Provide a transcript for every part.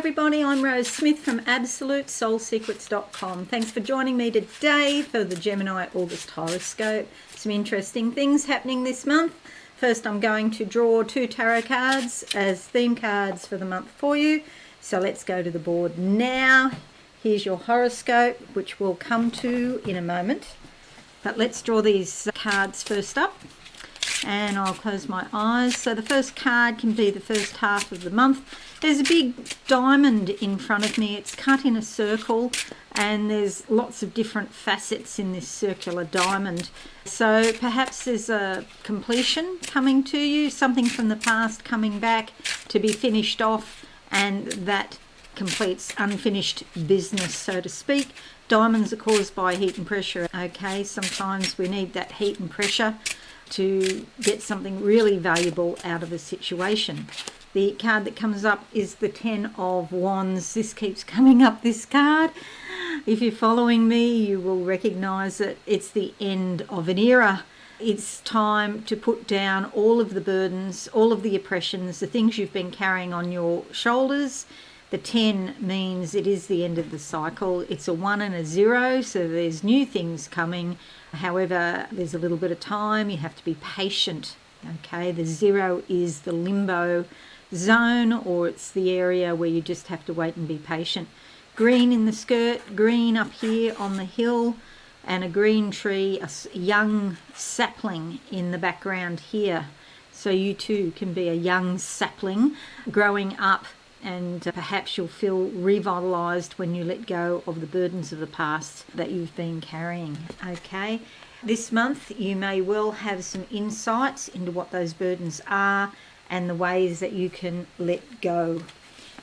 everybody, I'm Rose Smith from AbsoluteSoulSecrets.com. Thanks for joining me today for the Gemini August horoscope. Some interesting things happening this month. First, I'm going to draw 2 tarot cards as theme cards for the month for you. So let's go to the board now. Here's your horoscope, which we'll come to in a moment. But let's draw these cards first up. And I'll close my eyes. So the first card can be the first half of the month. There's a big diamond in front of me. It's cut in a circle and there's lots of different facets in this circular diamond. So perhaps there's a completion coming to you, something from the past coming back to be finished off, and that completes unfinished business, so to speak. Diamonds are caused by heat and pressure. Okay, sometimes we need that heat and pressure to get something really valuable out of a situation. The card that comes up is the 10 of Wands. This keeps coming up, this card. If you're following me, you will recognize that it's the end of an era. It's time to put down all of the burdens, all of the oppressions, the things you've been carrying on your shoulders. The 10 means it is the end of the cycle. It's a 1 and a 0, so there's new things coming. However, there's a little bit of time. You have to be patient. Okay, the 0 is the limbo zone, or it's the area where you just have to wait and be patient. Green in the skirt, green up here on the hill, and a green tree, a young sapling in the background here. So you too can be a young sapling growing up, and perhaps you'll feel revitalized when you let go of the burdens of the past that you've been carrying. Okay, this month you may well have some insights into what those burdens are and the ways that you can let go.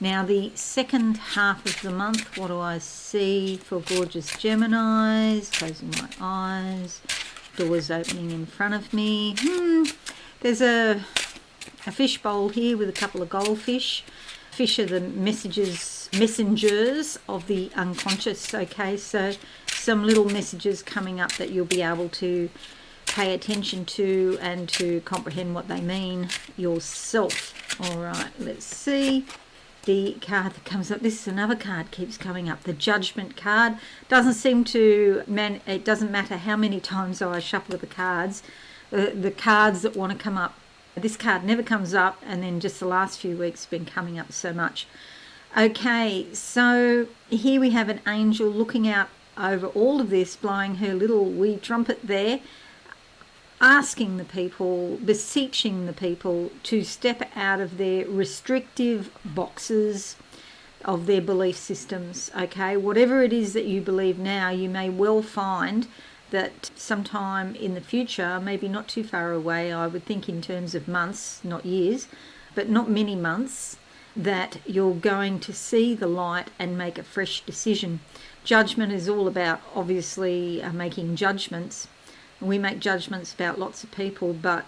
Now, the second half of the month, what do I see for Gorgeous Geminis? Closing my eyes, doors opening in front of me. There's a fish bowl here with a couple of goldfish. Fish are the messengers of the unconscious. Okay, so some little messages coming up that you'll be able to pay attention to and to comprehend what they mean yourself. All right, let's see the card that comes up. This is another card keeps coming up, the Judgment card. Doesn't seem to it doesn't matter how many times I shuffle the cards, the cards that want to come up. This card never comes up, and then just the last few weeks have been coming up so much. Okay, so here we have an angel looking out over all of this, blowing her little wee trumpet there, asking the people, beseeching the people to step out of their restrictive boxes of their belief systems. Okay, whatever it is that you believe now, you may well find that sometime in the future, maybe not too far away, I would think in terms of months, not years, but not many months, that you're going to see the light and make a fresh decision. Judgment is all about, obviously, making judgments. We make judgments about lots of people, but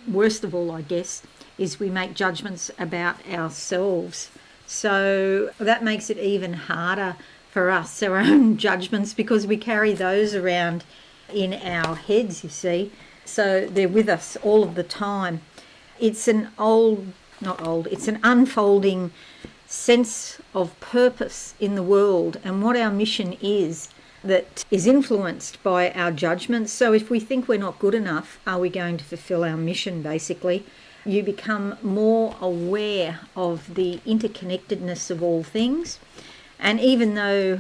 worst of all, I guess, is we make judgments about ourselves. So that makes it even harder for us, our own judgments, because we carry those around in our heads, you see. So they're with us all of the time. It's an it's an unfolding sense of purpose in the world and what our mission is that is influenced by our judgments. So if we think we're not good enough, are we going to fulfill our mission, basically? You become more aware of the interconnectedness of all things. And even though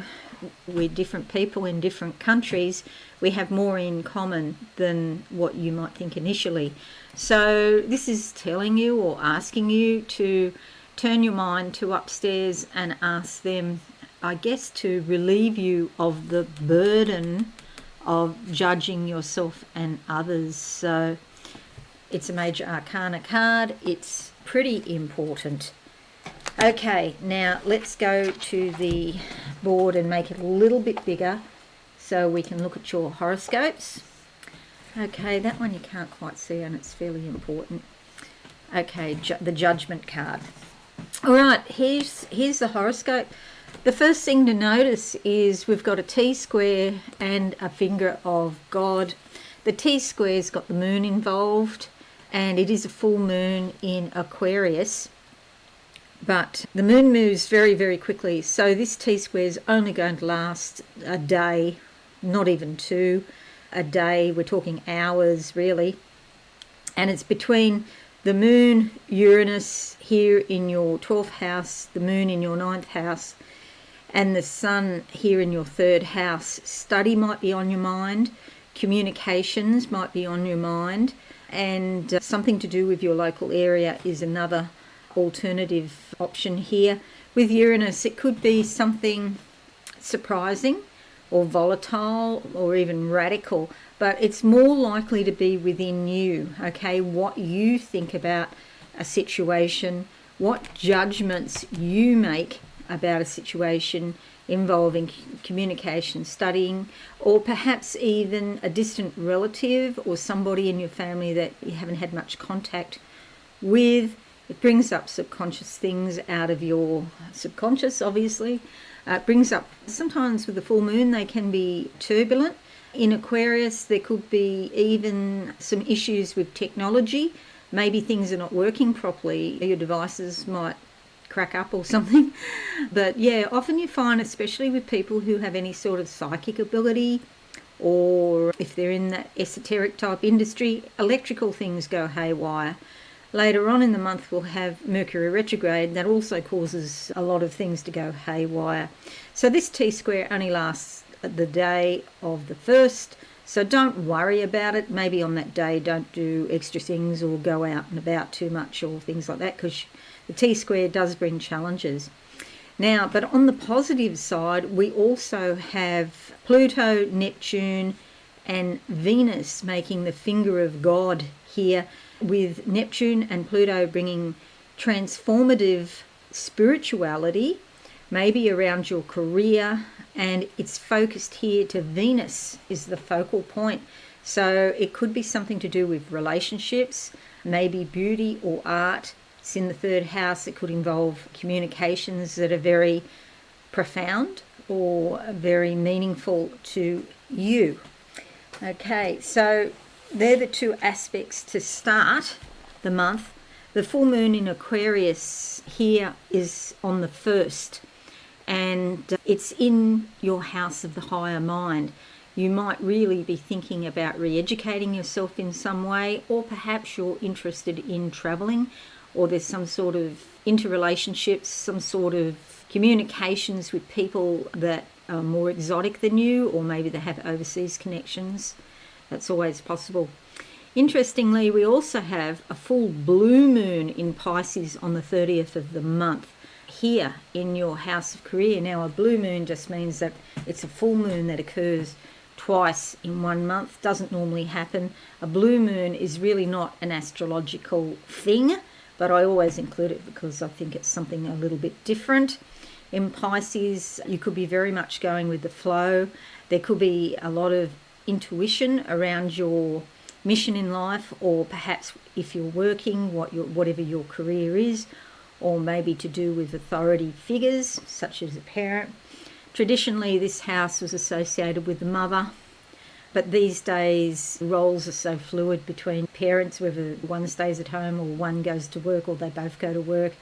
we're different people in different countries, we have more in common than what you might think initially. So this is telling you or asking you to turn your mind to upstairs and ask them, I guess, to relieve you of the burden of judging yourself and others. So it's a major arcana card. It's pretty important. Okay, now let's go to the board and make it a little bit bigger so we can look at your horoscopes. Okay, that one you can't quite see and it's fairly important. Okay, the Judgment card. All right, here's the horoscope. The first thing to notice is we've got a T-square and a finger of God. The T-square's got the moon involved, and it is a full moon in Aquarius. But the moon moves very, very quickly. So this T-square is only going to last a day, not even two. A day, we're talking hours really. And it's between the moon, Uranus here in your 12th house, the moon in your 9th house, and the sun here in your 3rd house. Study might be on your mind, communications might be on your mind, and something to do with your local area is another alternative option here. With Uranus, it could be something surprising or volatile or even radical, but it's more likely to be within you, okay? What you think about a situation, what judgments you make about a situation involving communication, studying, or perhaps even a distant relative or somebody in your family that you haven't had much contact with. It brings up subconscious things out of your subconscious, obviously. It brings up, sometimes with the full moon, they can be turbulent. In Aquarius, there could be even some issues with technology. Maybe things are not working properly. Your devices might crack up or something. But yeah, often you find, especially with people who have any sort of psychic ability, or if they're in that esoteric type industry, electrical things go haywire. Later on in the month, we'll have Mercury retrograde. That also causes a lot of things to go haywire. So this T-square only lasts the day of the 1st. So don't worry about it. Maybe on that day, don't do extra things or go out and about too much or things like that, because the T-square does bring challenges. Now, but on the positive side, we also have Pluto, Neptune, and Venus making the finger of God here, with Neptune and Pluto bringing transformative spirituality, maybe around your career, and it's focused here to Venus is the focal point. So it could be something to do with relationships, maybe beauty or art. It's in the 3rd house. It could involve communications that are very profound or very meaningful to you. Okay, so they're the two aspects to start the month. The full moon in Aquarius here is on the 1st, and it's in your house of the higher mind. You might really be thinking about re-educating yourself in some way, or perhaps you're interested in traveling, or there's some sort of interrelationships, some sort of communications with people that are more exotic than you, or maybe they have overseas connections. That's always possible. Interestingly, we also have a full blue moon in Pisces on the 30th of the month here in your house of career. Now, a blue moon just means that it's a full moon that occurs twice in 1 month. Doesn't normally happen. A blue moon is really not an astrological thing, but I always include it because I think it's something a little bit different. In Pisces, you could be very much going with the flow. There could be a lot of intuition around your mission in life, or perhaps if you're working, whatever your career is, or maybe to do with authority figures such as a parent. Traditionally, this house was associated with the mother, but these days roles are so fluid between parents, whether one stays at home or one goes to work or they both go to work.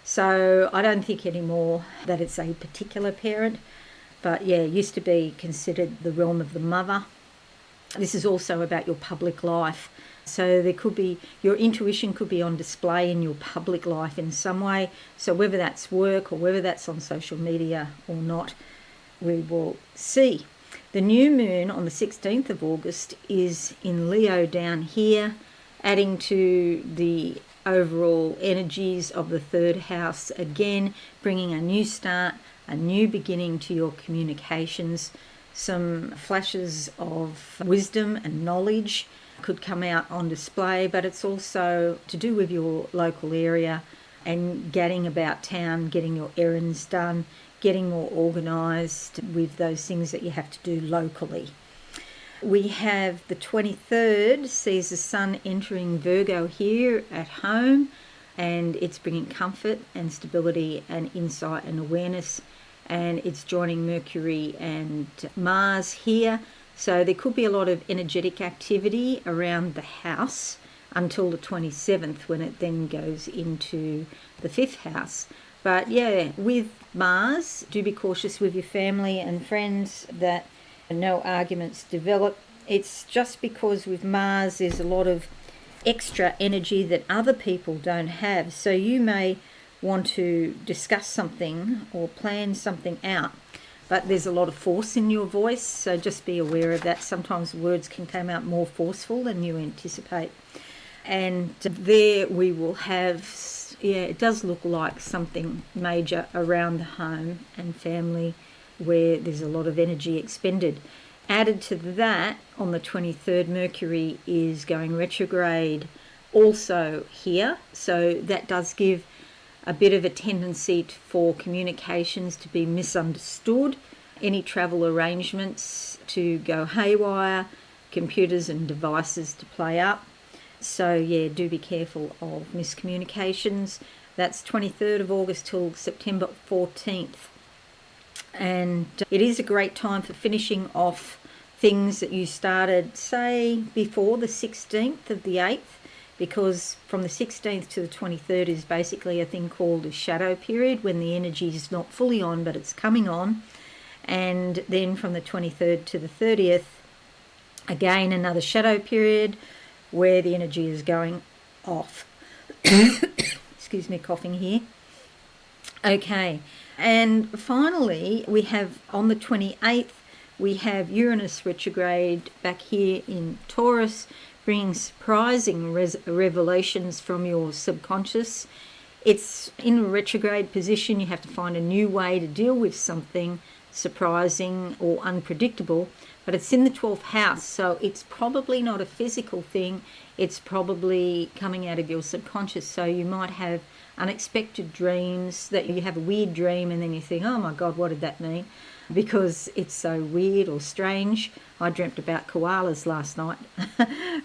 So I don't think anymore that it's a particular parent, but yeah, it used to be considered the realm of the mother. This is also about your public life. So there could be, your intuition could be on display in your public life in some way. So whether that's work or whether that's on social media or not, we will see. The new moon on the 16th of August is in Leo down here, adding to the overall energies of the 3rd house again, bringing a new start, a new beginning to your communications. Some flashes of wisdom and knowledge could come out on display, but it's also to do with your local area and getting about town, getting your errands done, getting more organised with those things that you have to do locally. We have the 23rd, sees the sun entering Virgo here at home, and it's bringing comfort and stability and insight and awareness, and it's joining Mercury and Mars here. So there could be a lot of energetic activity around the house until the 27th, when it then goes into the 5th house. But yeah, with Mars, do be cautious with your family and friends that no arguments develop. It's just because with Mars there's a lot of extra energy that other people don't have. So you may want to discuss something or plan something out, but there's a lot of force in your voice, so just be aware of that. Sometimes words can come out more forceful than you anticipate. And there we will have, yeah, it does look like something major around the home and family where there's a lot of energy expended. Added to that, on the 23rd, Mercury is going retrograde also here, so that does give a bit of a tendency for communications to be misunderstood, any travel arrangements to go haywire, computers and devices to play up. So yeah, do be careful of miscommunications. That's 23rd of August till September 14th. And it is a great time for finishing off things that you started, say, before the 16th of the 8th, because from the 16th to the 23rd is basically a thing called a shadow period, when the energy is not fully on but it's coming on. And then from the 23rd to the 30th, again another shadow period where the energy is going off. Excuse me, coughing here. Okay, and finally we have on the 28th, we have Uranus retrograde back here in Taurus, bringing surprising revelations from your subconscious. It's in a retrograde position. You have to find a new way to deal with something surprising or unpredictable, but it's in the 12th house, so it's probably not a physical thing. It's probably coming out of your subconscious, so you might have unexpected dreams, that you have a weird dream and then you think, oh my God, what did that mean? Because it's so weird or strange. I dreamt about koalas last night,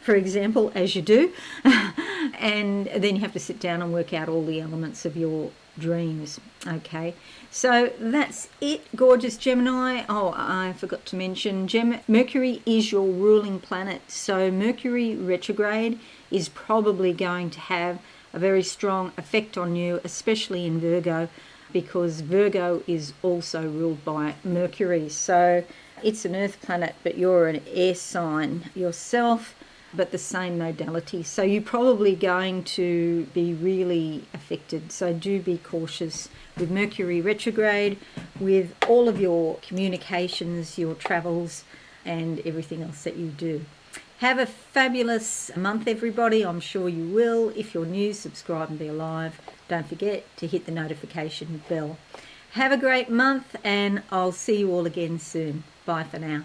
for example, as you do. And then you have to sit down and work out all the elements of your dreams. Okay, so that's it, gorgeous Gemini. Oh, I forgot to mention, Mercury is your ruling planet. So Mercury retrograde is probably going to have a very strong effect on you, especially in Virgo, because Virgo is also ruled by Mercury. So it's an earth planet, but you're an air sign yourself, but the same modality. So you're probably going to be really affected. So do be cautious with Mercury retrograde, with all of your communications, your travels, and everything else that you do. Have a fabulous month, everybody. I'm sure you will. If you're new, subscribe and be alive. Don't forget to hit the notification bell. Have a great month, and I'll see you all again soon. Bye for now.